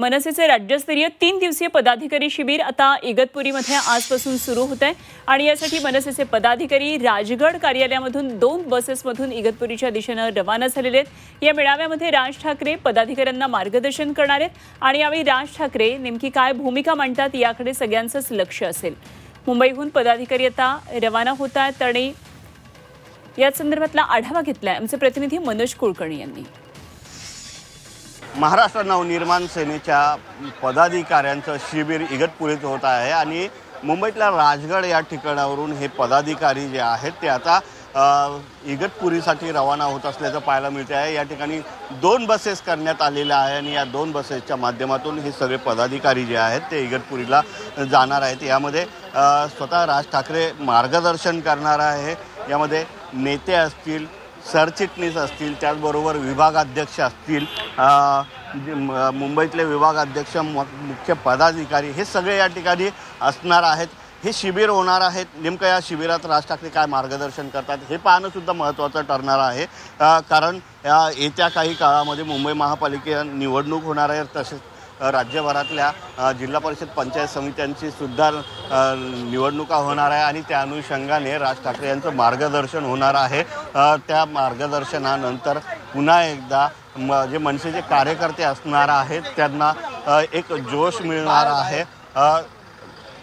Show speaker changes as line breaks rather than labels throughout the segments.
मनसेचे राज्यस्तरीय 3 दिवसीय पदाधिकारी शिबिर आता इगतपुरीमध्ये आजपासून सुरू होत आहे आणि यासाठी मनसेचे पदाधिकारी राजगड कार्यालयामधून 2 बसेसमधून इगतपुरीच्या दिशेने रवाना झालेले आहेत। या मेळाव्यामध्ये राज ठाकरे पदाधिकाऱ्यांना मार्गदर्शन करणार आहेत आणि यावेळी राज ठाकरे नेमकी काय भूमिका मांडतात याकडे सगळ्यांचंच लक्ष असेल। मुंबईहून पदाधिकारी आता रवाना होत आहेत आणि या संदर्भातला आढावा घेतलाय आमचे प्रतिनिधी मनोज कुलकर्णी यांनी।
महाराष्ट्र नवनिर्माण सेनेच्या पदाधिकाऱ्यांचं शिबिर इगतपुरीत होत आहे आणि मुंबईतल्या राजगड या ठिकाणावरून हे पदाधिकारी जे आहेत ते आता इगतपुरीसाठी रवाना होत असल्याचं पाहायला मिळते आहे। या ठिकाणी 2 बसेस करण्यात आलेल्या आहे आणि या 2 बसेसच्या माध्यमातून हे सगळे पदाधिकारी जे आहेत ते इगतपुरीला जाणार आहेत। यामध्ये स्वतः राज ठाकरे मार्गदर्शन करणार आहे। यामध्ये नेते असतील, सरचिटणीस असतील, त्याचबरोबर विभागाध्यक्ष असतील, मुंबईतले विभागाध्यक्ष, मुख्य पदाधिकारी हे सगळे या ठिकाणी असणार आहेत। हे शिबिर होणार आहेत। नेमकं या शिबिरात राज ठाकरे काय मार्गदर्शन करतात हे पाहणं सुद्धा महत्त्वाचं ठरणार आहे, कारण येत्या काही काळामध्ये मुंबई महापालिका निवडणूक होणार आहे। तसेच राज्यभरातल्या जिल्हा परिषद पंचायत समित्यांची सुद्धा निवडणुका होणार आहे आणि त्या अनुषंगाने राज ठाकरे यांचं मार्गदर्शन होणार आहे। त्या मार्गदर्शनानंतर पुन्हा एकदा जे मनसेचे कार्यकर्ते असणार आहेत त्यांना एक जोश मिळणार आहे।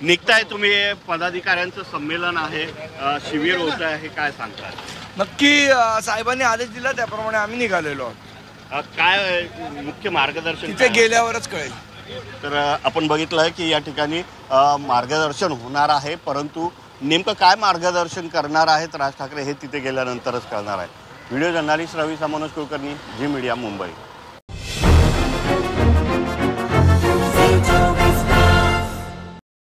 निघताय तुम्ही, पदाधिकाऱ्यांचं संमेलन आहे, शिबिर होत आहे, काय सांगताय?
नक्की साहेबांनी आदेश दिला त्याप्रमाणे आम्ही निघालेलो आहोत।
काय मुख्य मार्गदर्शन
तिथे गेल्यावरच कळेल।
तर आपण बघितलं की या ठिकाणी मार्गदर्शन होणार आहे, परंतु नेमकं काय मार्गदर्शन करणार आहेत राज ठाकरे हे तिथे गेल्यानंतरच कळणार आहे। व्हिडिओ जर्नलिस्ट रवी मनोज कुलकर्णी, झी मीडिया, मुंबई।